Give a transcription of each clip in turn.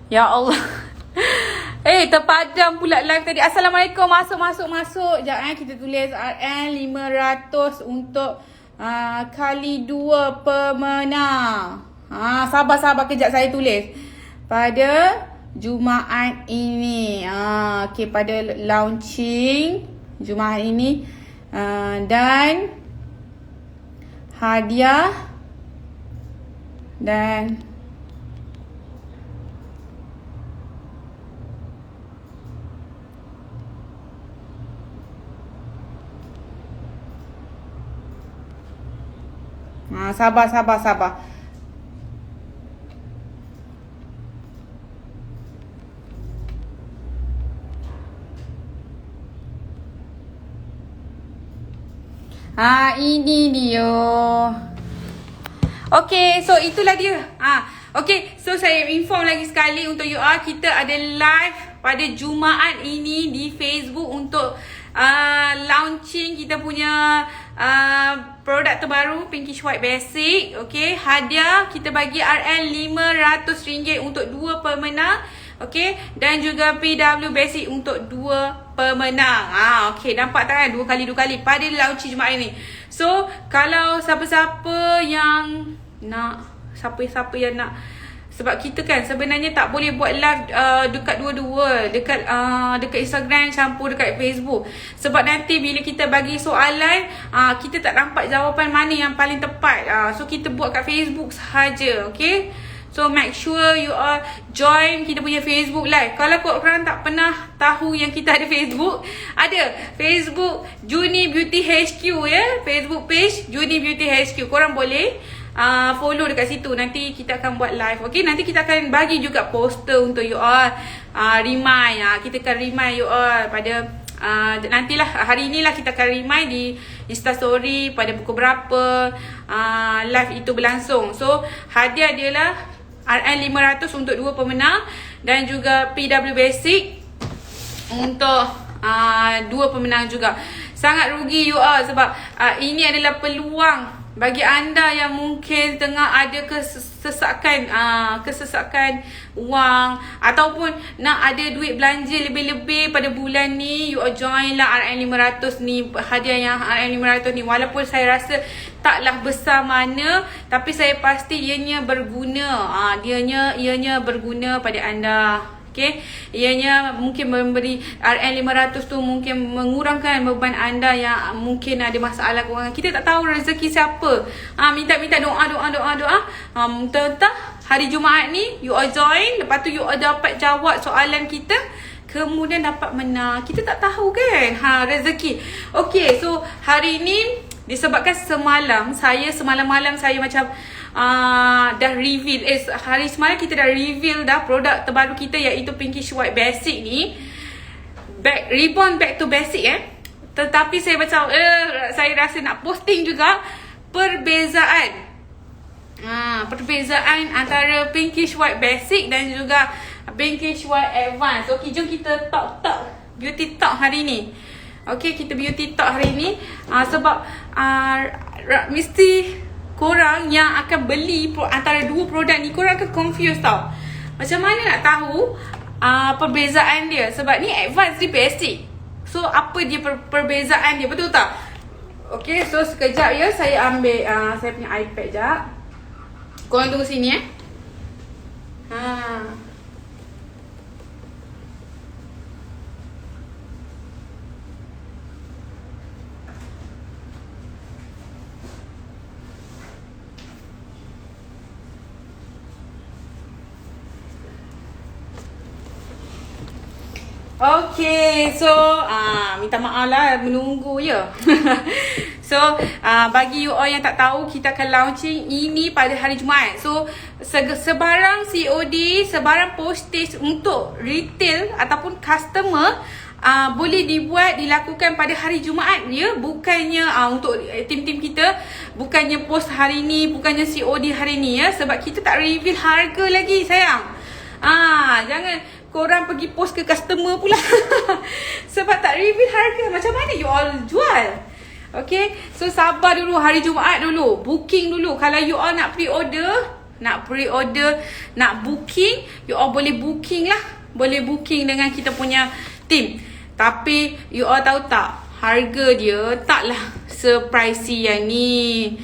Ya Allah. Terpadam pula live tadi. Assalamualaikum. Masuk. Sekejap kita tulis RN 500 untuk kali 2 pemenang. Sabar kejap saya tulis. Pada Jumaat ini. Okey, pada launching Jumaat ini. Dan hadiah dan sabar. Ini dia. Okay, so itulah dia. Okay, so saya inform lagi sekali untuk you all. Kita ada live pada Jumaat ini di Facebook untuk launching kita punya produk terbaru Pinkish White Basic. Okay, hadiah kita bagi RL RM500 untuk 2 pemenang. Okay, dan juga PW Basic untuk 2 pemenang. Okay, nampak tak kan? 2 kali pada launching Jumaat ini. So, kalau siapa-siapa yang nak, sebab kita kan sebenarnya tak boleh buat live dekat dua-dua, dekat Instagram campur dekat Facebook. Sebab nanti bila kita bagi soalan, kita tak nampak jawapan mana yang paling tepat. So kita buat kat Facebook sahaja, okay? So make sure you all join kita punya Facebook live. Kalau korang tak pernah tahu yang kita ada Facebook, ada Facebook Juni Beauty HQ ya, Facebook page Juni Beauty HQ. Korang boleh follow dekat situ. Nanti kita akan buat live. Okay, nanti kita akan bagi juga poster untuk you all. Remind. Kita akan remind you all pada nantilah hari inilah kita akan remind di Instastory pada pukul berapa live itu berlangsung. So hadiah dia lah RN 500 untuk 2 pemenang dan juga PW Basic untuk 2 pemenang juga. Sangat rugi you all sebab ini adalah peluang bagi anda yang mungkin tengah ada kesesakan wang ataupun nak ada duit belanja lebih-lebih pada bulan ni, you all join lah RN 500 ni, hadiah yang RN 500 ni. Walaupun saya rasa taklah besar mana, tapi saya pasti ianya berguna. Ianya berguna pada anda. Okay, ianya mungkin memberi RN 500 tu mungkin mengurangkan beban anda yang mungkin ada masalah kewangan. Kita tak tahu rezeki siapa. Minta doa. Tentang hari Jumaat ni you all join, lepas tu you all dapat jawab soalan kita, kemudian dapat menang. Kita tak tahu kan rezeki. Okay, so hari ni disebabkan semalam malam saya macam dah reveal hari semalam kita dah reveal dah produk terbaru kita iaitu Pinkish White Basic ni, reborn back to basic tetapi saya macam saya rasa nak posting juga perbezaan antara Pinkish White Basic dan juga Pinkish White Advance. Okay, jom kita talk beauty talk hari ni. Okay, kita beauty talk hari ni sebab mesti korang yang akan beli antara 2 produk ni, korang akan confused tau. Macam mana nak tahu perbezaan dia. Sebab ni advance, ni basic. So apa dia perbezaan dia, betul tak? Okay, so sekejap ya, saya ambil saya punya iPad jap. Korang tunggu sini Okay, so minta maaf lah menunggu je. So bagi you all yang tak tahu, kita akan launching ini pada hari Jumaat. So sebarang COD, sebarang postage untuk retail ataupun customer boleh dilakukan pada hari Jumaat ya. Bukannya untuk tim-tim kita, bukannya post hari ni, bukannya COD hari ni ya. Sebab kita tak reveal harga lagi sayang. Jangan korang pergi post ke customer pula. Sebab tak reveal harga. Macam mana you all jual? Okay, so sabar dulu, hari Jumaat dulu, booking dulu. Kalau you all nak pre-order, nak pre-order, nak booking, you all boleh booking lah. Boleh booking dengan kita punya team. Tapi you all tahu tak, harga dia taklah se-pricey yang ni.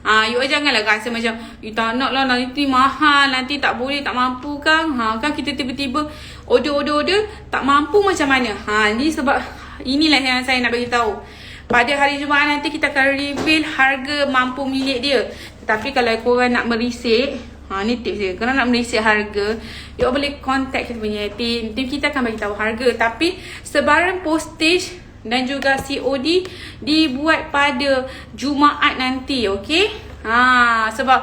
You all janganlah rasa macam you tak nak lah, nanti mahal, nanti tak boleh, tak mampu kan. Kan kita tiba-tiba order tak mampu macam mana. Ni sebab inilah yang saya nak bagi tahu. Pada hari Jumaat nanti kita akan reveal harga mampu milik dia. Tetapi kalau korang nak merisik, ni tips dia. Kalau nak merisik harga, you all boleh contact kita punya team. Team kita akan bagi tahu harga. Tapi sebarang postage dan juga COD dibuat pada Jumaat nanti, okey? Sebab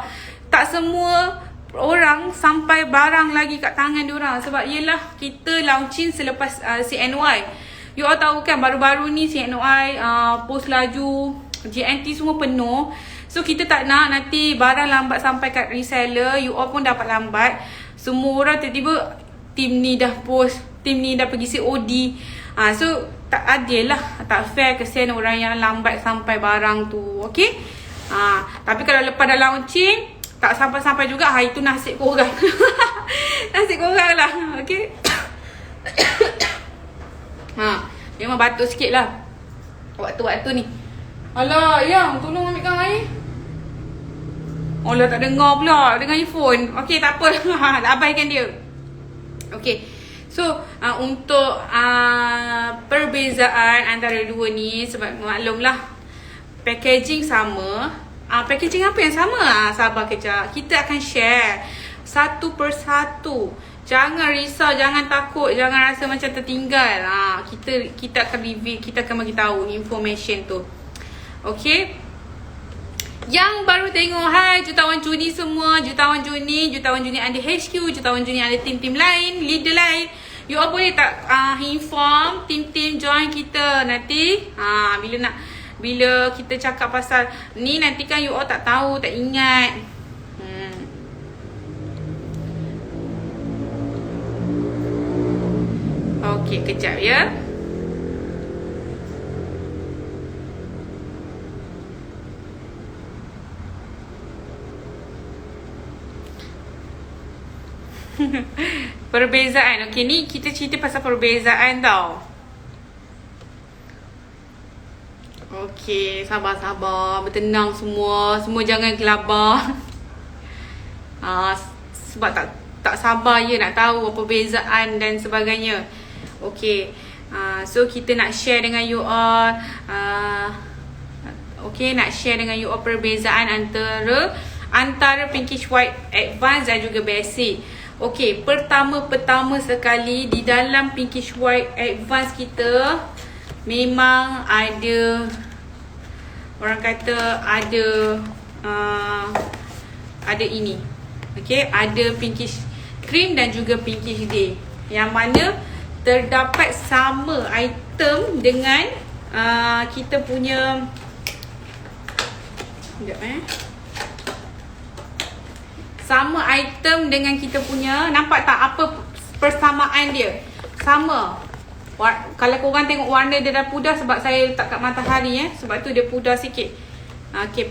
tak semua orang sampai barang lagi kat tangan diorang. Sebab yelah kita launching selepas CNY. You all tahu kan baru-baru ni CNY, post laju, GNT semua penuh. So kita tak nak nanti barang lambat sampai kat reseller, you all pun dapat lambat. Semua orang tiba-tiba team ni dah post, team ni dah pergi COD. So tak adil lah, tak fair, kesian orang yang lambat sampai barang tu. Okay? Tapi kalau lepas dah launching tak sampai-sampai juga, itu nasib korang. Nasib korang lah. Okay? Memang batuk sikit lah waktu-waktu ni. Alah, yang tolong ambilkan air. Alah, tak dengar pula dengan earphone. Okay, tak apa. Abaikan dia. Okay. So, untuk perbezaan antara dua ni, sebab maklumlah packaging sama. Packaging apa yang sama? Sabar kejap. Kita akan share satu persatu. Jangan risau, jangan takut, jangan rasa macam tertinggal. Kita akan review, kita akan bagi tahu information tu. Okay. Yang baru tengok, hai jutawan Juni semua, jutawan Juni ada HQ, jutawan Juni ada tim-tim lain, leader lain. You all boleh tak inform tim-tim join kita nanti? Bila kita cakap pasal ni, nanti kan you all tak tahu, tak ingat. Okey, kejap ya. Perbezaan. Okey, ni kita cerita pasal perbezaan tau. Okey, sabar-sabar, bertenang semua. Semua jangan gelabah. Sebab tak sabar je nak tahu perbezaan dan sebagainya. Okey. So kita nak share dengan you all. Okey, nak share dengan you all perbezaan antara pinkish white advance dan juga basic. Okey, pertama sekali di dalam pinkish white advance kita memang ada, orang kata ada ini. Okey, ada pinkish cream dan juga pinkish day, yang mana terdapat sama item dengan kita punya sama item dengan kita punya. Nampak tak apa persamaan dia? Sama. Kalau korang tengok warna dia dah pudar, sebab saya letak kat matahari sebab tu dia pudar sikit. Okay.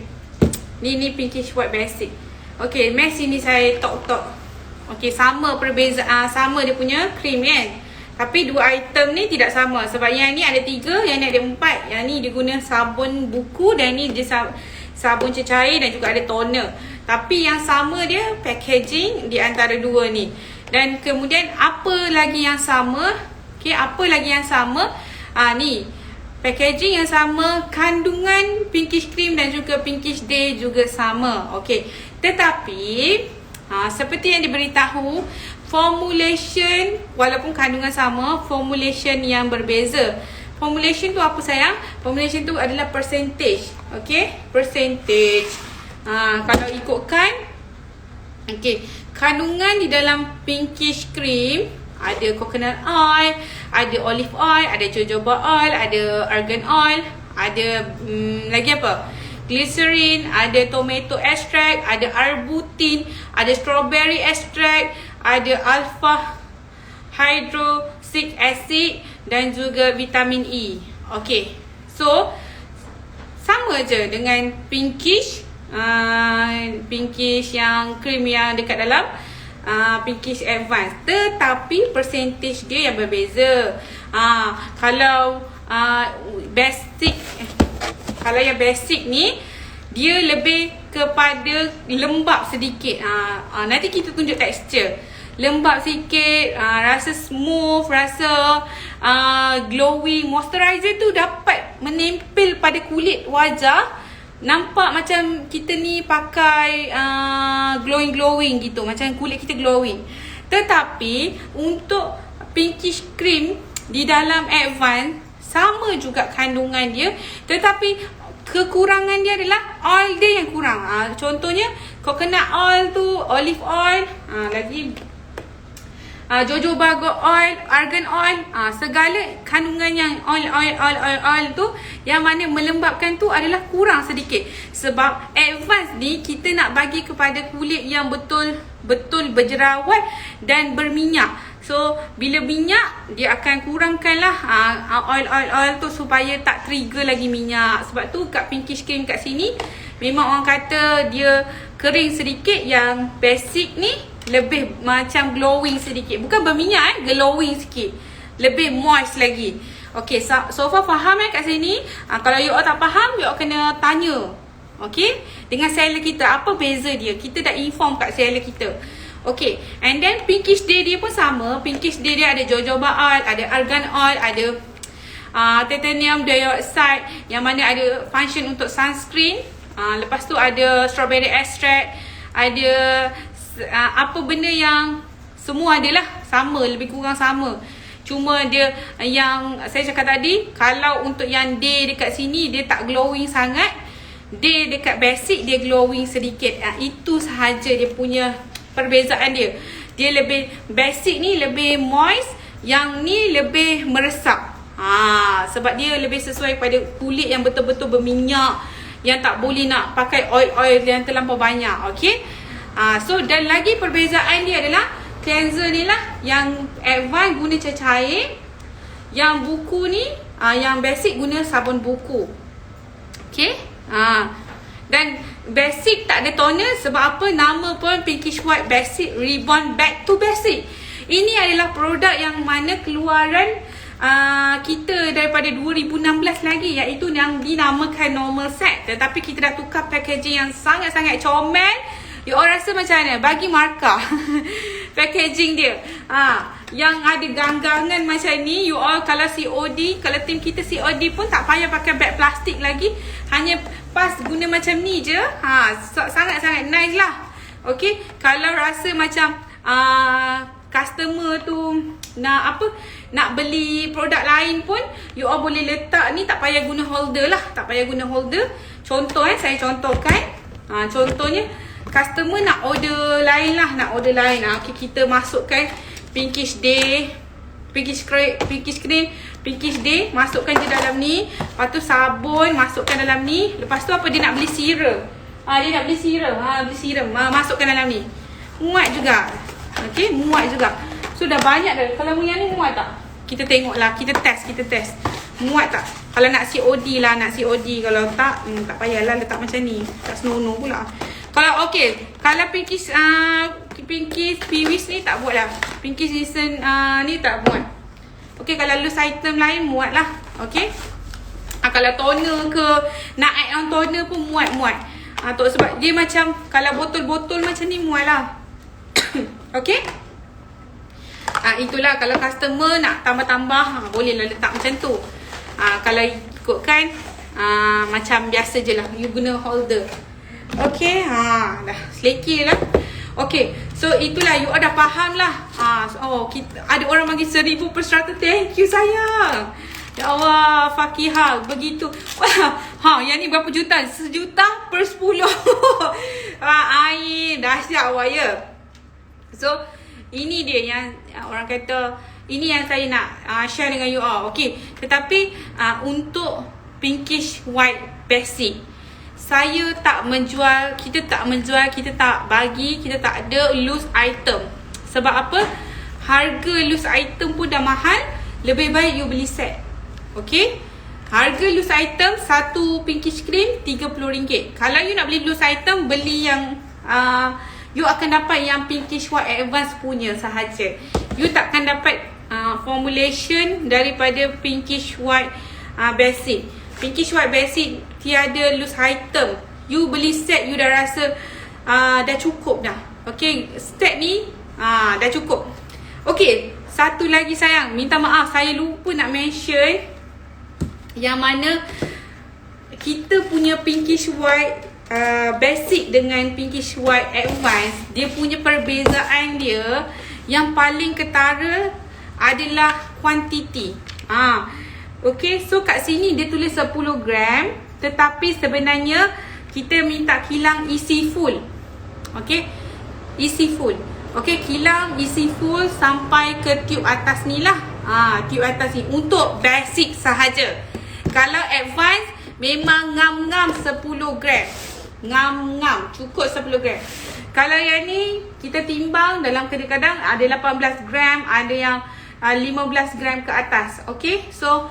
Ni pinkish white basic. Okay, mesh ni saya tok. Okay, sama perbezaan, sama dia punya cream kan. Tapi dua item ni tidak sama. Sebab yang ni ada 3, yang ni ada 4. Yang ni dia guna sabun buku dan ni dia sabun cecair dan juga ada toner. Tapi yang sama dia packaging di antara dua ni. Dan kemudian apa lagi yang sama? Okay, apa lagi yang sama? Ni packaging yang sama, kandungan pinkish cream dan juga pinkish day juga sama. Okay, tetapi seperti yang diberitahu, formulation walaupun kandungan sama, formulation yang berbeza. Formulation tu apa sayang? Formulation tu adalah percentage. Okay, percentage. Kalau ikutkan, okay, kandungan di dalam pinkish cream ada coconut oil, ada olive oil, ada jojoba oil, ada argan oil, ada lagi apa? Glycerin, ada tomato extract, ada arbutin, ada strawberry extract, ada alpha hydroxylic acid dan juga vitamin E. Okay, so sama je dengan pinkish pinkish yang cream yang dekat dalam pinkish advance, tetapi percentage dia yang berbeza. Kalau basic, kalau yang basic ni dia lebih kepada lembap sedikit. Nanti kita tunjuk tekstur. Lembap sikit, rasa smooth, rasa glowing. Moisturizer tu dapat menempel pada kulit wajah. Nampak macam kita ni pakai glowing-glowing gitu. Macam kulit kita glowing. Tetapi untuk pinkish cream di dalam advance, sama juga kandungan dia. Tetapi kekurangan dia adalah oil dia yang kurang. Contohnya coconut oil tu, olive oil, lagi jojoba oil, argan oil, segala kandungan yang oil tu yang mana melembapkan tu adalah kurang sedikit. Sebab advance ni kita nak bagi kepada kulit yang betul-betul berjerawat dan berminyak. So bila minyak, dia akan kurangkanlah oil tu supaya tak trigger lagi minyak. Sebab tu kat pinkish cream kat sini memang orang kata dia kering sedikit. Yang basic ni lebih macam glowing sedikit. Bukan berminyak, glowing sikit. Lebih moist lagi. Okay, so far faham kat sini? Kalau you all tak faham, you all kena tanya. Okay, dengan seller kita, apa beza dia? Kita dah inform kat seller kita. Okay, and then pinkish day dia pun sama. Pinkish day dia ada jojoba oil, ada argan oil, ada titanium dioxide yang mana ada function untuk sunscreen. Lepas tu ada strawberry extract, ada apa benda yang semua adalah sama, lebih kurang sama. Cuma dia yang saya cakap tadi, kalau untuk yang day dekat sini dia tak glowing sangat, day dekat basic dia glowing sedikit. Itu sahaja dia punya perbezaan dia. Dia lebih basic ni lebih moist, yang ni lebih meresap. Sebab dia lebih sesuai pada kulit yang betul-betul berminyak, yang tak boleh nak pakai oil-oil yang terlampau banyak. Okay, so dan lagi perbezaan dia adalah cleanser ni lah yang advance guna cair, yang buku ni yang basic guna sabun buku. Okay, dan basic tak ada toner. Sebab apa? Nama pun pinkish white basic reborn back to basic. Ini adalah produk yang mana keluaran kita daripada 2016 lagi, iaitu yang dinamakan normal set. Tetapi kita dah tukar packaging yang sangat-sangat comel. You all rasa macam mana? Bagi markah packaging dia. Yang ada ganggangan macam ni, you all kalau COD, kalau tim kita COD pun tak payah pakai beg plastik lagi. Hanya pas guna macam ni je. Sangat-sangat nice lah. Okay, kalau rasa macam customer tu nak beli produk lain pun, you all boleh letak ni, tak payah guna holder lah. Tak payah guna holder. Contoh saya contohkan. Contohnya customer nak order lain lah, okay, kita masukkan pinkish day, pinkish cream, pinkish day, masukkan je dalam ni. Lepas tu sabun masukkan dalam ni. Lepas tu apa, dia nak beli serum. Dia nak beli serum, masukkan dalam ni. Muat juga. Okay, muat juga. So dah banyak dah. Kalau yang ni muat tak? Kita tengok lah, kita test. Muat tak? Kalau nak COD lah, Kalau tak, tak payahlah letak macam ni. Tak senonoh pula. Kalau okay, kalau pinkish Piwis ni tak buat lah. Pinkish Nissan ni tak buat. Okay, kalau loose item lain muat lah. Okay, kalau toner ke, nak add on toner pun muat. Sebab dia macam, kalau botol-botol macam ni muat lah. Okay, itulah kalau customer nak tambah-tambah, bolehlah letak macam tu. Kalau ikutkan macam biasa je lah, you guna holder. Okay, dah selekeh lah. Okay, so itulah, you all dah faham lah. Ada orang bagi 1000 per 100. Thank you sayang. Ya Allah, Fakihah begitu. Yang ni berapa juta? 1 juta per 10. Dahsyat awak ya. So ini dia yang orang kata, ini yang saya nak share dengan you all. Okay, tetapi untuk pinkish white basic, saya tak menjual, kita tak bagi, kita tak ada loose item. Sebab apa? Harga loose item pun dah mahal. Lebih baik you beli set. Okay, Harga loose item satu pinkish cream RM30. Kalau you nak beli loose item, beli yang you akan dapat yang pinkish white advance punya sahaja. You takkan dapat formulation daripada pinkish white basic. Pinkish white basic tiada loose item. You beli set, you dah rasa dah cukup dah. Okay, set ni dah cukup. Okay, satu lagi sayang, minta maaf saya lupa nak mention yang mana kita punya pinkish white basic dengan pinkish white advance, dia punya perbezaan dia yang paling ketara adalah kuantiti. Okay, so kat sini dia tulis 10 gram, tetapi sebenarnya kita minta kilang isi full. Okay, isi full. Okay, kilang isi full sampai ke tube atas ni lah. Tube atas ni untuk basic sahaja. Kalau advance memang ngam-ngam 10 gram. Ngam-ngam cukup 10 gram. Kalau yang ni kita timbang dalam kadang-kadang ada 18 gram, ada yang 15 gram ke atas. Okay, so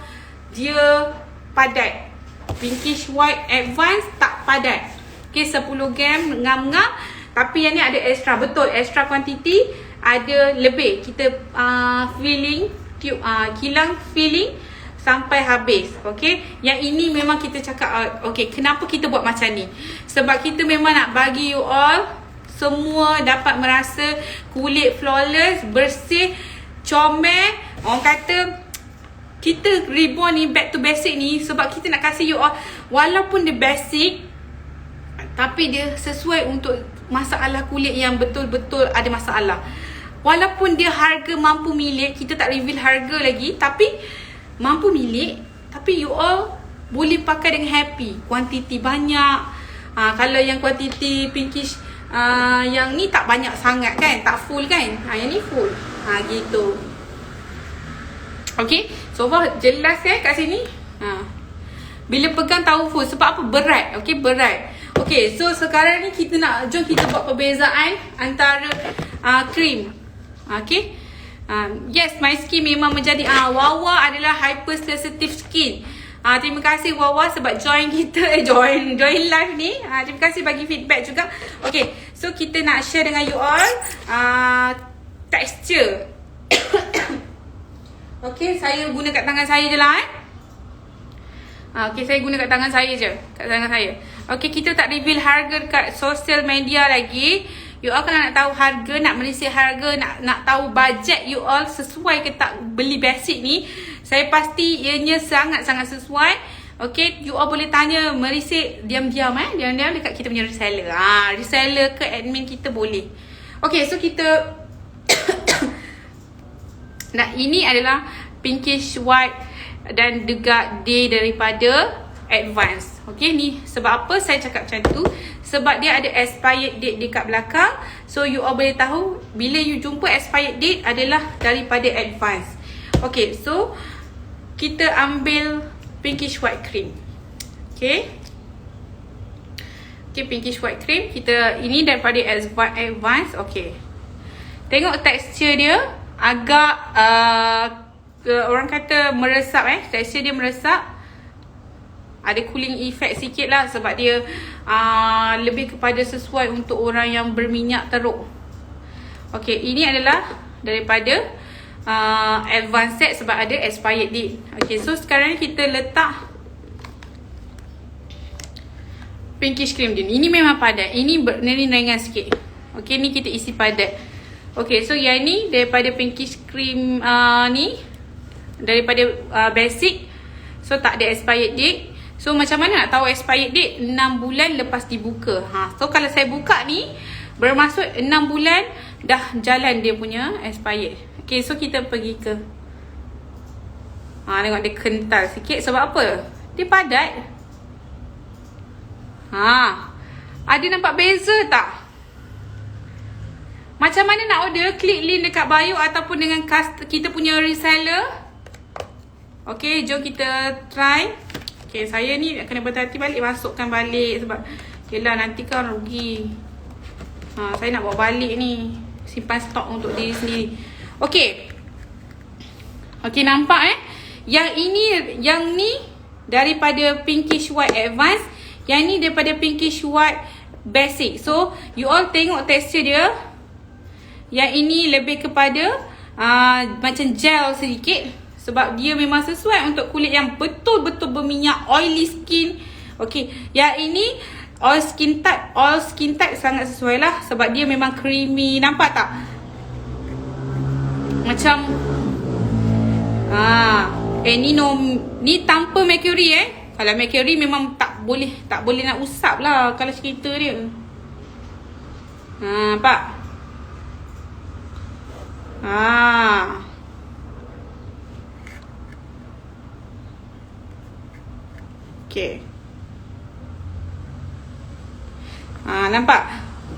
dia padat. Pinkish white advance tak padat. Okay, 10 gram ngam-ngam. Tapi yang ni ada extra, betul, extra quantity, ada lebih. Kita filling tube, kilang filling sampai habis. Okay, yang ini memang kita cakap okay, kenapa kita buat macam ni? Sebab kita memang nak bagi you all semua dapat merasa kulit flawless, bersih, comel. Orang kata kita reborn ni back to basic ni sebab kita nak kasih you all, walaupun dia basic tapi dia sesuai untuk masalah kulit yang betul-betul ada masalah. Walaupun dia harga mampu milik, kita tak reveal harga lagi, tapi mampu milik, tapi you all boleh pakai dengan happy. Kuantiti banyak. Kalau yang kuantiti pinkish yang ni tak banyak sangat kan, tak full kan. Yang ni full. Gitu. Okay, so far jelas kat sini. Bila pegang tahu full. Sebab apa? Berat. Okay, berat. Okay, so sekarang ni kita nak, jom kita buat perbezaan antara cream. Okay, yes, my skin memang menjadi Wawa adalah hypersensitive skin. Terima kasih Wawa sebab join kita, join live ni. Terima kasih bagi feedback juga. Okay, so kita nak share dengan you all texture. Okay, saya guna kat tangan saya je lah okay, saya guna kat tangan saya je. Kat tangan saya. Okay, kita tak reveal harga dekat social media lagi. You all kalau nak tahu harga, nak merisik harga, nak tahu bajet you all sesuai ke tak beli basic ni, saya pasti ianya sangat-sangat sesuai. Okay, you all boleh tanya merisik diam-diam diam-diam dekat kita punya reseller. Reseller ke admin kita boleh. Okay, so kita nah, ini adalah pinkish white dan Degak Day daripada advance. Okay, ni sebab apa saya cakap macam tu? Sebab dia ada expired date dekat belakang. So you all boleh tahu bila you jumpa expired date adalah daripada advance. Okay, so kita ambil pinkish white cream. Okay, pinkish white cream kita ini daripada advance. Okay, tengok tekstur dia agak orang kata meresap. Tekstur dia meresap. Ada cooling effect sikit lah sebab dia lebih kepada sesuai untuk orang yang berminyak teruk. Okay, ini adalah daripada advance set sebab ada expired date. Okay, so sekarang kita letak pinkish cream dia. Ini memang padat. Ini ringan sikit. Okay, ni kita isi padat. Okay, so yang ni daripada pinkish cream ni daripada basic. So tak ada expired date. So macam mana nak tahu expired date? 6 bulan lepas dibuka. So kalau saya buka ni bermaksud 6 bulan dah jalan dia punya expired. Okay, so kita pergi ke tengok dia kental sikit. Sebab apa? Dia padat. Ada nampak beza tak? Macam mana nak order? Klik link dekat bio ataupun dengan kita punya reseller. Okay, jom kita try. Okay, saya ni kena berhati-hati balik, masukkan balik sebab yelah nanti kan rugi. Saya nak bawa balik ni, simpan stok untuk diri sendiri. Okay. Okay, nampak Yang ini, yang ni daripada pinkish white advance. Yang ni daripada pinkish white basic. So you all tengok tekstur dia. Yang ini lebih kepada macam gel sedikit. Sebab dia memang sesuai untuk kulit yang betul-betul berminyak, oily skin. Okay, yang ini all skin type sangat sesuai lah. Sebab dia memang creamy. Nampak tak? Macam ni tanpa mercury Kalau mercury memang tak boleh nak usap lah kalau cerita dia. Nampak? Okay. Nampak?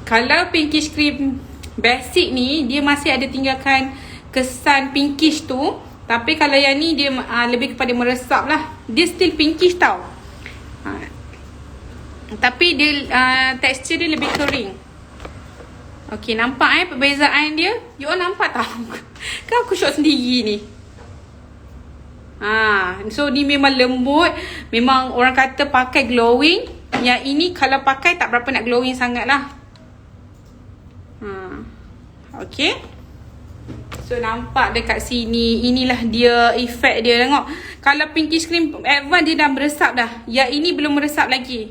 Kalau pinkish cream basic ni, dia masih ada tinggalkan kesan pinkish tu. Tapi kalau yang ni dia lebih kepada meresap lah. Dia still pinkish tau. Tapi dia tekstur dia lebih kering. Okay, nampak perbezaan dia? You all nampak tak? Kan aku shock sendiri ni. So ni memang lembut. Memang orang kata pakai glowing. Yang ini kalau pakai tak berapa nak glowing sangat lah. Okay. So nampak dekat sini. Inilah dia efek dia. Tengok. Kalau pinkish cream advance dia dah meresap dah. Yang ini belum meresap lagi.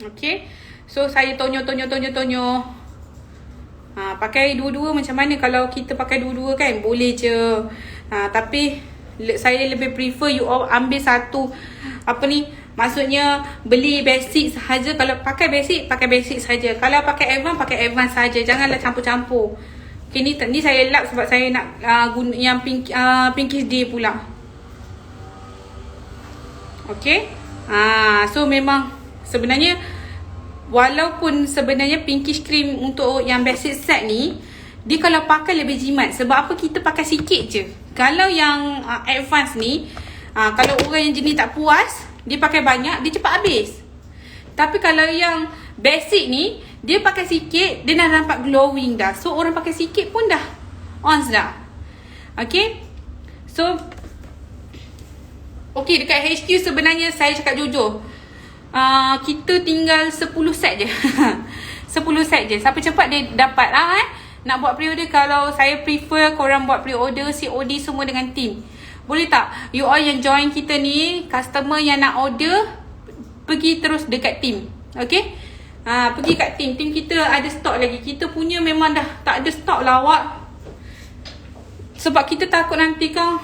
Okay. So saya tonyo. Pakai dua-dua macam mana kalau kita pakai dua-dua kan? Boleh je. Tapi saya lebih prefer you all ambil satu. Maksudnya beli basic sahaja. Kalau pakai basic saja. Kalau pakai advance saja. Janganlah campur-campur. Okay, ni saya lap sebab saya nak guna yang pinkish day pula. Okay. So memang sebenarnya walaupun sebenarnya pinkish cream untuk yang basic set ni, dia kalau pakai lebih jimat. Sebab apa? Kita pakai sikit je. Kalau yang advance ni, kalau orang yang jenis tak puas, dia pakai banyak, dia cepat habis. Tapi kalau yang basic ni, dia pakai sikit, dia dah nampak glowing dah. So orang pakai sikit pun dah ons dah. Okay. So okay, dekat HQ sebenarnya saya cakap jujur, kita tinggal 10 set je. 10 set je. Siapa cepat dia dapat lah nak buat pre-order. Kalau saya prefer korang buat pre-order COD semua dengan team. Boleh tak? You all yang join kita ni, customer yang nak order, pergi terus dekat team. Okay. Pergi kat team. Team kita ada stok lagi. Kita punya memang dah tak ada stok lah awak. Sebab kita takut nanti kan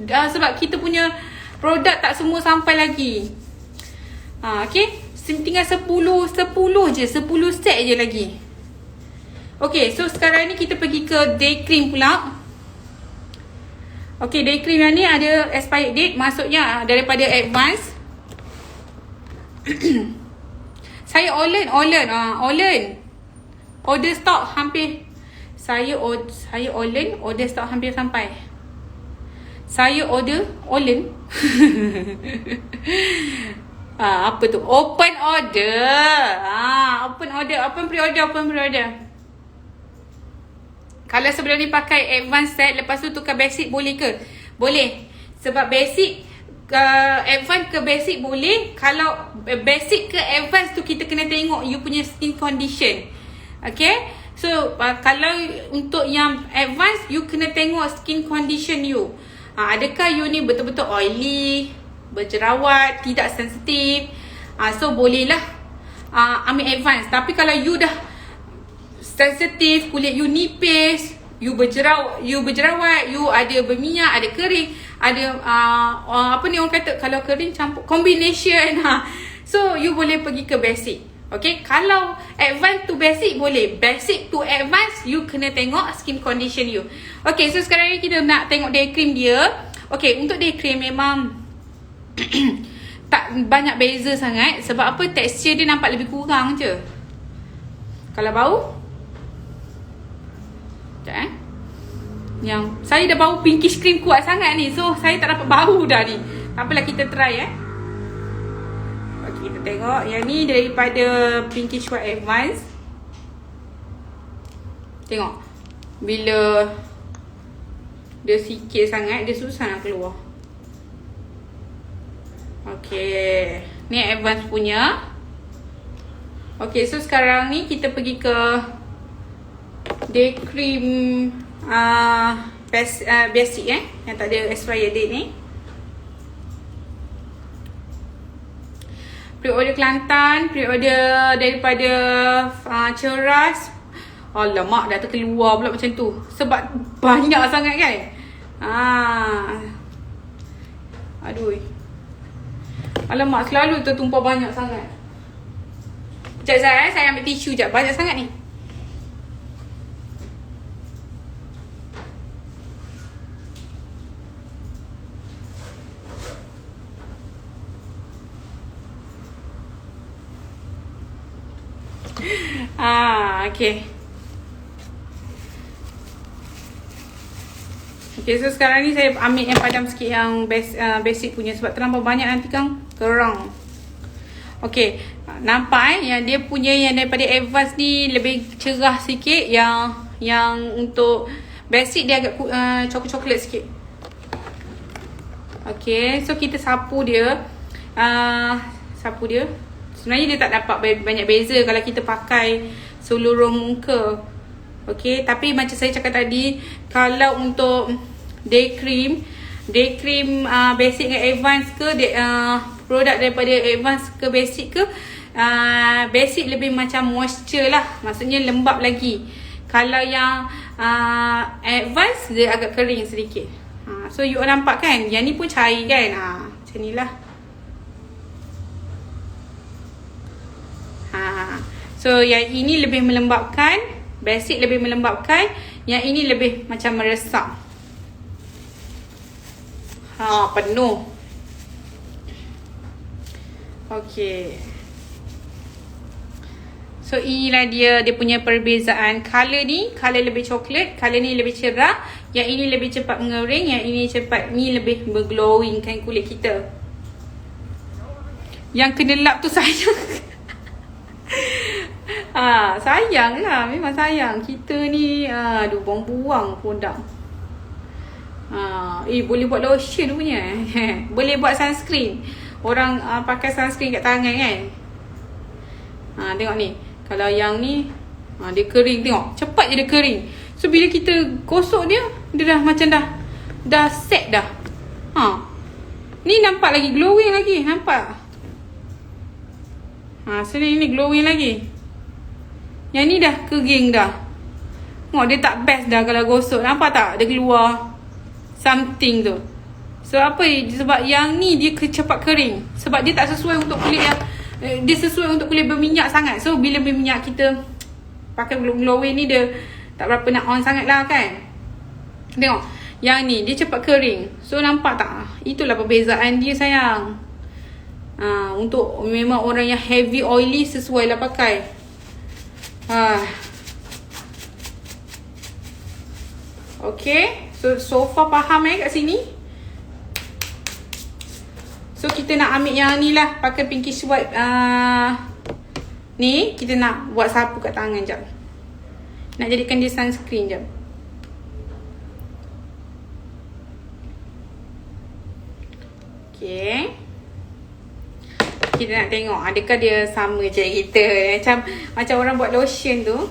sebab kita punya produk tak semua sampai lagi. Okay. Tinggal 10 je. 10 set je lagi. Okay. So sekarang ni kita pergi ke day cream pula. Okay. Day cream yang ni ada expired date. Maksudnya daripada advance. Saya order stok hampir. Saya order stok hampir sampai. Saya order apa tu? Open pre-order. Kalau sebelum ni pakai advance set, lepas tu tukar basic boleh ke? Boleh. Sebab basic advance ke basic boleh. Kalau basic ke advance tu kita kena tengok you punya skin condition. Okay. So kalau untuk yang advance, you kena tengok skin condition you. Adakah you ni betul-betul oily, berjerawat, tidak sensitif. So bolehlah ambil advance. Tapi kalau you dah sensitif, kulit you nipis, you berjerawat, you ada berminyak, ada kering, ada orang kata kalau kering campur combination. So you boleh pergi ke basic. Okay, kalau advance to basic boleh. Basic to advance, you kena tengok skin condition you. Okay, so sekarang ni kita nak tengok day cream dia. Okay, untuk day cream memang tak banyak beza sangat. Sebab apa? Tekstur dia nampak lebih kurang je. Kalau bau, sekejap yang saya dah bau pinkish cream kuat sangat ni. So saya tak dapat bau dah ni. Tak apalah, kita try Okay, kita tengok. Yang ni daripada pinkish white advance. Tengok. Bila dia sikit sangat, dia susah nak keluar. Okay, ni advance punya. Okay, so sekarang ni kita pergi ke day cream basic yang tak ada expiry date ni. Pre-order Kelantan, pre-order daripada Ceras. Alamak, dah terkeluar pula macam tu. Sebab banyak sangat kan. Aduh. Alamak, selalu tertumpah banyak sangat. Sekejap saya ambil tisu sekejap. Banyak sangat ni. Okay. Okay, so sekarang ni saya ambil yang padam sikit, yang basic punya. Sebab terlampau banyak nanti kan kerang. Okay, nampak yang dia punya yang daripada advance ni lebih cerah sikit. Yang untuk basic dia agak coklat-coklat sikit. Okay, so kita sapu dia. Sebenarnya dia tak dapat banyak beza kalau kita pakai seluruh muka. Okay, tapi macam saya cakap tadi, kalau untuk day cream basic dengan advance ke, produk daripada advance ke basic ke, basic lebih macam moisture lah. Maksudnya lembap lagi. Kalau yang advance dia agak kering sedikit. So you nampak kan, yang ni pun cair kan. Macam ni lah. So yang ini lebih melembabkan, basic lebih melembabkan, yang ini lebih macam meresap. Penuh. Okay. So inilah dia punya perbezaan. Color ni, color lebih coklat, color ni lebih cerah, yang ini lebih cepat mengering, yang ini ni lebih berglowingkan kulit kita. Yang kena lap tu sayang. Sayang lah, memang sayang. Kita ni buang-buang produk. Boleh buat lotion punya. Boleh buat sunscreen. Orang pakai sunscreen kat tangan kan. Tengok ni. Kalau yang ni dia kering, tengok. Cepat je dia kering. So bila kita gosok dia dah macam dah set dah. Ni nampak lagi glowing lagi. Nampak? So ni glowing lagi. Yang ni dah kering dah. Tengok, dia tak best dah kalau gosok. Nampak tak? Dia keluar something tu. So apa? Sebab yang ni dia cepat kering. Sebab dia tak sesuai untuk kulit yang dia sesuai untuk kulit berminyak sangat. So bila berminyak kita pakai glowing ni, dia tak berapa nak on sangat lah kan. Tengok, yang ni dia cepat kering. So nampak tak? Itulah perbezaan dia sayang. Untuk memang orang yang heavy oily sesuai lah pakai. Okay, so far faham kat sini. So kita nak ambil yang ni lah, pakai pinkish white. Ni kita nak buat sapu kat tangan jap. Nak jadikan dia sunscreen jap. Okay, kita nak tengok adakah dia sama je kita. Macam orang buat lotion tu.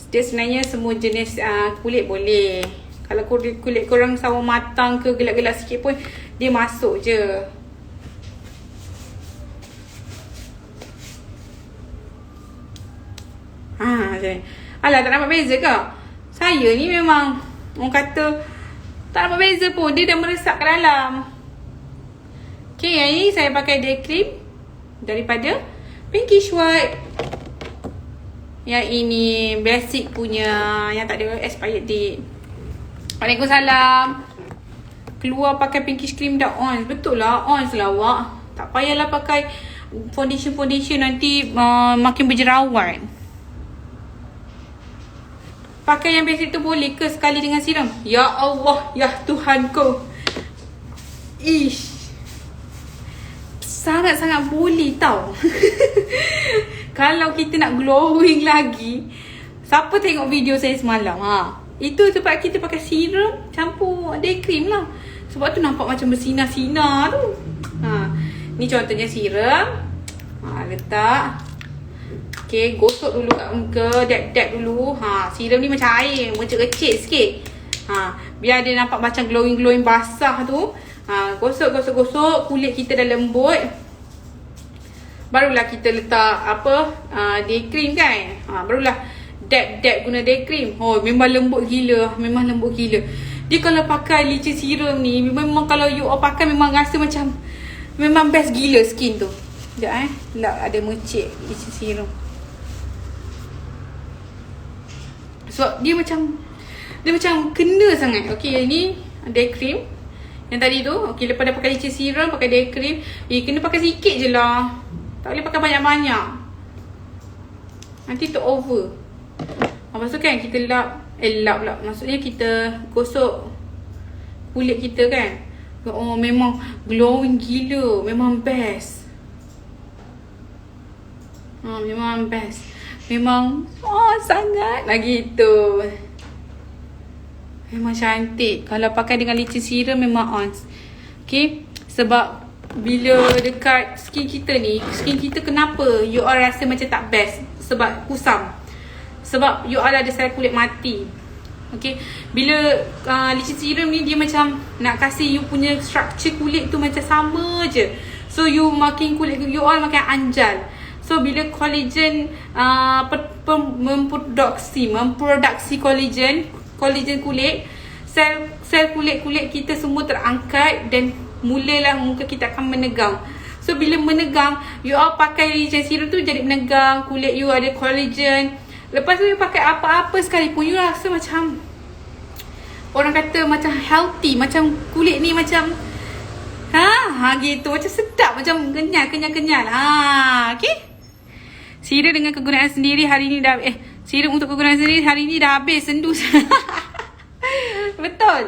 Dia sebenarnya semua jenis kulit boleh. Kalau kulit korang sawo matang ke gelap-gelap sikit pun dia masuk je. Alah, tak nampak beza ke? Saya ni memang orang kata tak nampak beza pun. Dia dah meresap ke dalam. Okay, yang ni saya pakai day cream daripada pinkish white. Yang ini basic punya, yang tak ada expired date. Waalaikumsalam. Keluar pakai pinkish cream dah on. Betul lah, on lah awak. Tak payahlah pakai foundation nanti makin berjerawat. Pakai yang basic tu boleh ke sekali dengan siram? Ya Allah, ya Tuhanku. Ish. Sangat-sangat boleh tau. Kalau kita nak glowing lagi, siapa tengok video saya semalam? Itu sebab kita pakai serum campur day cream lah. Sebab tu nampak macam bersinar-sinar tu. Ni contohnya serum. Letak. Okay, gosok dulu kat muka, dab dulu. Serum ni macam air, macam-kecil sikit. Biar dia nampak macam glowing basah tu. Gosok, kulit kita dah lembut. Barulah kita letak day cream kan. Barulah dab guna day cream. Memang lembut gila. Dia kalau pakai licin serum ni, memang kalau you all pakai memang rasa macam memang best gila skin tu. Sekejap Lap ada mercik licin serum. Sebab dia macam kena sangat. Okay, ni day cream yang tadi tu. Okay, lepas dah pakai licin serum, pakai day cream, kena pakai sikit je lah. Tak boleh pakai banyak-banyak, nanti tu over. Lepas tu kan kita lap pula. Maksudnya kita gosok kulit kita kan. Memang glowing gila. Memang best. Memang best. Memang sangat lagi tu. Memang cantik. Kalau pakai dengan licin serum memang on. Okay. Sebab bila dekat skin kita kenapa you all rasa macam tak best? Sebab kusam. Sebab you all ada sel kulit mati. Okay. Bila licin serum ni dia macam nak kasih you punya structure kulit tu macam sama je. So you makin kulit you all makin anjal. So bila collagen memproduksi collagen kulit, sel kulit kita semua terangkat dan mulalah muka kita akan menegang. So bila menegang, you all pakai licin serum tu jadi menegang, kulit you ada collagen. Lepas tu you pakai apa-apa sekalipun, you rasa macam orang kata macam healthy, macam kulit ni macam gitu, macam sedap, macam kenyal. Okay. Serum dengan kegunaan sendiri hari ni dah serum untuk kegunaan sendiri hari ni dah habis sendu. Betul.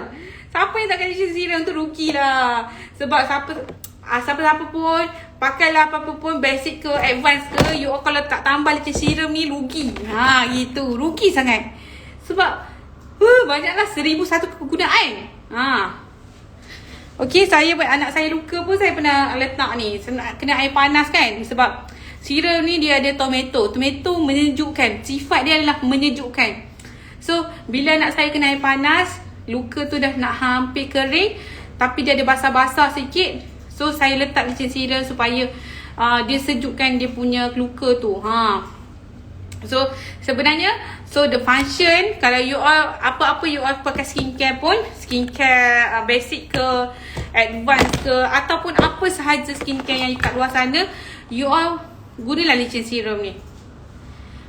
Siapa yang tak kasi serum tu rugi lah. Sebab siapa pun pakailah apa pun, basic ke advance ke, you all kalau tak tambah licin serum ni rugi. Gitu. Rugi sangat. Sebab banyaklah 1001 kegunaan. Okay, saya buat anak saya luka pun saya pernah letak ni. Kena air panas kan. Sebab serum ni dia ada tomato menyejukkan. Sifat dia adalah menyejukkan. So bila anak saya kena air panas, luka tu dah nak hampir kering, tapi dia ada basah-basah sikit. So saya letak licin serum supaya dia sejukkan dia punya luka tu. So sebenarnya, so the function, kalau you all apa-apa you all pakai skincare pun, skincare basic ke advance ke ataupun apa sahaja skincare yang kat luar sana, you all gunalah licin serum ni.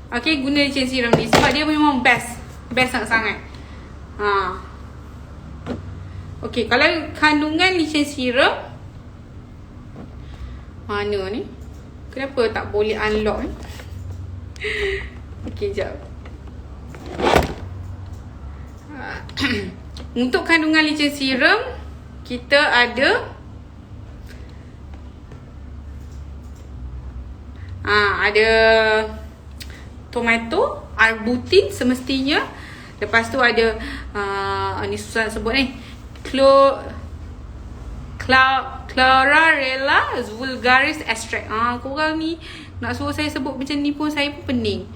Okay, guna licin serum ni sebab dia memang best sangat-sangat. Okay, kalau kandungan licin serum mana ni? Kenapa tak boleh unlock ni? Okay, jap. Untuk kandungan licin serum, kita ada tomato, arbutin semestinya. Lepas tu ada ni susah sebut ni, Chlorella vulgaris extract. Korang ni nak suruh saya sebut macam ni pun saya pun pening.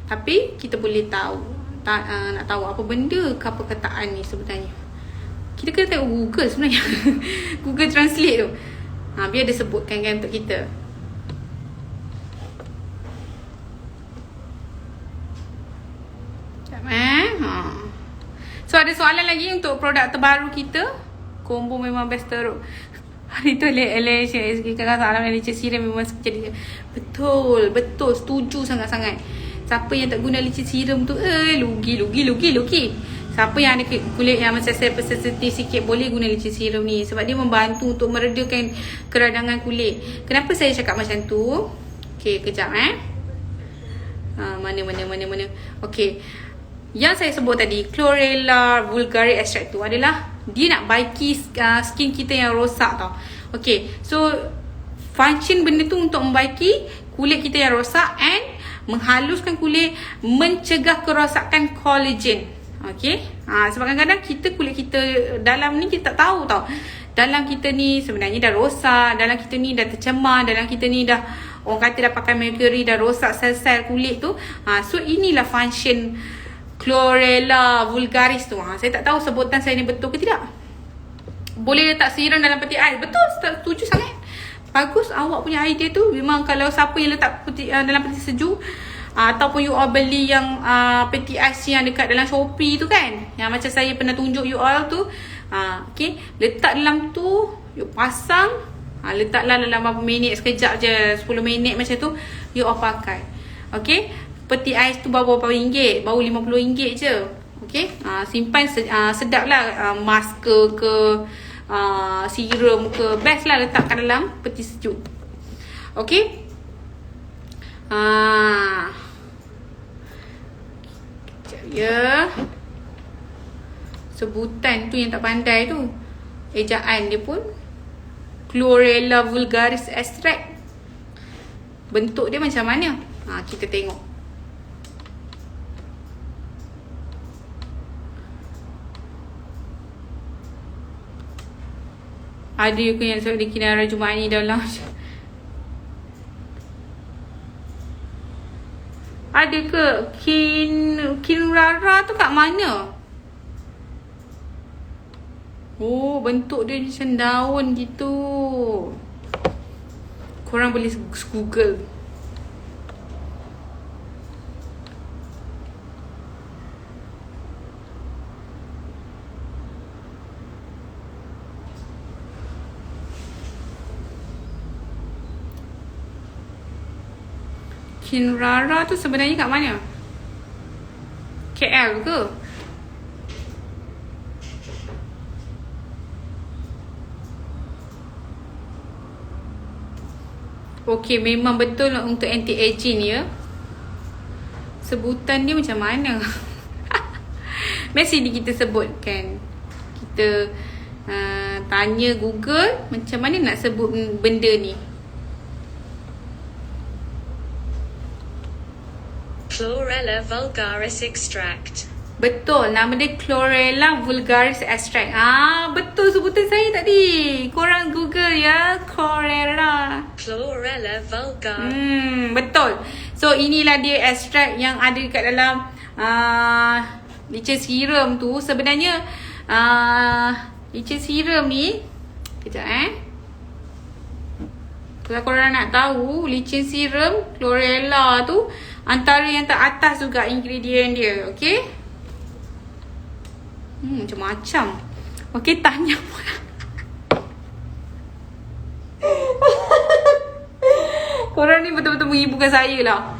Tapi kita boleh tahu, nak tahu apa benda ke apa kataan ni sebenarnya. Kita kena tengok Google sebenarnya. Google Translate tu. Biar dia sebutkan kan untuk kita. So ada soalan lagi untuk produk terbaru kita. Combo memang best teruk. Hari tu kakak salam licin serum memang jadi betul setuju sangat-sangat. Siapa yang tak guna licin serum tu lugi. Siapa yang ada kulit yang macam sensitif sikit, boleh guna licin serum ni sebab dia membantu untuk meredakan keradangan kulit. Kenapa saya cakap macam tu? Okay, kejap mana. Okay, yang saya sebut tadi, Chlorella vulgaris extract tu adalah dia nak baiki skin kita yang rosak tau. Okay, so function benda tu untuk membaiki kulit kita yang rosak and menghaluskan kulit, mencegah kerosakan collagen. Okay. Sebab kadang-kadang kulit kita dalam ni kita tak tahu tau. Dalam kita ni sebenarnya dah rosak, dalam kita ni dah tercemar, dalam kita ni dah, orang kata dah pakai mercury, dah rosak sel-sel kulit tu. So inilah function Chlorella vulgaris tu. Saya tak tahu sebutan saya ni betul ke tidak. Boleh letak serum dalam peti ais. Betul, setuju sangat. Bagus awak punya idea tu. Memang kalau siapa yang letak dalam peti sejuk, ataupun you all beli yang peti ais yang dekat dalam Shopee tu kan, yang macam saya pernah tunjuk you all tu, okay, letak dalam tu, you pasang, letaklah dalam berapa minit, sekejap je, 10 minit macam tu, you all pakai. Okay, peti ais tu baru berapa ringgit, baru RM50 je. Okay, simpan sedap lah, masker ke serum ke, best lah letakkan dalam peti sejuk. Okay. Ya, sebutan tu yang tak pandai tu, ejaan dia pun Chlorella vulgaris extract. Bentuk dia macam mana? Kita tengok. Ada ke yang di Kinara Jumaat ni dalam ada ke Kinrara tu kat mana? Oh, bentuk dia macam daun gitu. Korang boleh Google. Kinrara tu sebenarnya kat mana? KL ke? Okey, memang betul untuk anti-aging ya. Sebutan dia macam mana? Mesti kita sebutkan. Kita tanya Google macam mana nak sebut benda ni. Chlorella vulgaris extract. Betul, nama dia Chlorella vulgaris extract. Betul sebutan saya tadi. Korang Google ya, Chlorella vulgar. Betul. So inilah dia extract yang ada kat dalam licin serum tu. Sebenarnya licin serum ni, kejap kalau korang nak tahu, licin serum Chlorella tu antara yang teratas juga ingredient dia. Okay, macam-macam. Okay, tanya pula. Korang ni betul-betul menghiburkan saya lah.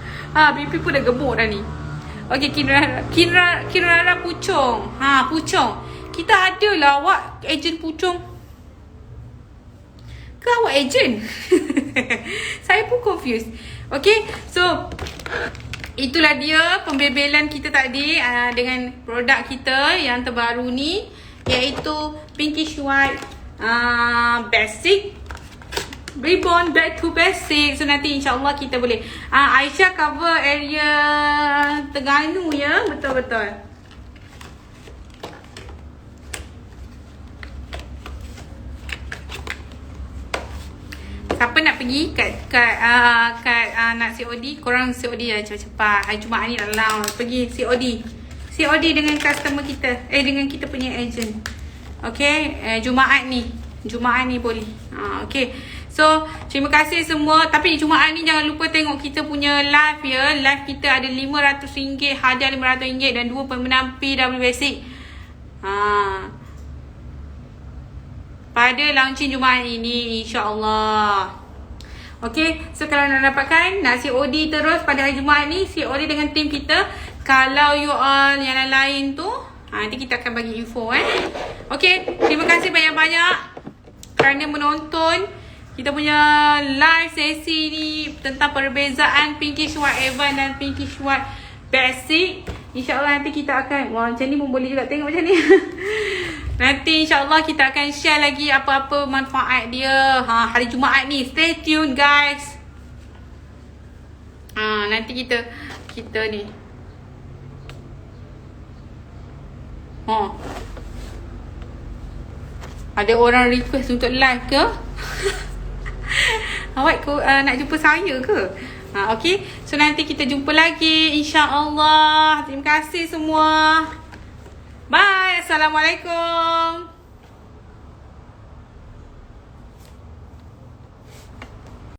Pipi pun dah gemuk dah ni. Okay, Kinrara pucung. Pucung. Kita ada lah awak ejen pucung. Ke awak ejen? Saya pun confused. Okay, so itulah dia pembebelan kita tadi dengan produk kita yang terbaru ni, iaitu Pinkish White Basic Reborn Back to Basic. So nanti insyaAllah kita boleh Aisyah cover area Terengganu ya. Betul-betul. Siapa nak pergi kat nak COD, korang COD lah cepat-cepat. Hari Jumaat ni dalam pergi COD dengan customer kita, dengan kita punya agent. Okay, Jumaat ni boleh. Okay, so terima kasih semua. Tapi Jumaat ni jangan lupa tengok kita punya live ya. Live kita ada RM500, hadiah RM500 dan 2 pemenang PW Basic pada launching Jumaat ini, insyaAllah. Okay, so kalau nak dapatkan, nak COD terus pada hari Jumaat ni, COD dengan tim kita. Kalau you all yang lain tu, nanti kita akan bagi info Okay, terima kasih banyak-banyak kerana menonton kita punya live sesi ni tentang perbezaan Pinkish White Advance dan Pinkish White Basic. InsyaAllah nanti kita akan, macam ni pun boleh juga tengok macam ni. Nanti insyaAllah kita akan share lagi apa-apa manfaat dia hari Jumaat ni. Stay tune guys. Nanti kita ni Ada orang request untuk live ke? Awak nak jumpa saya ke? Okay. So nanti kita jumpa lagi, insya-Allah. Terima kasih semua. Bye. Assalamualaikum.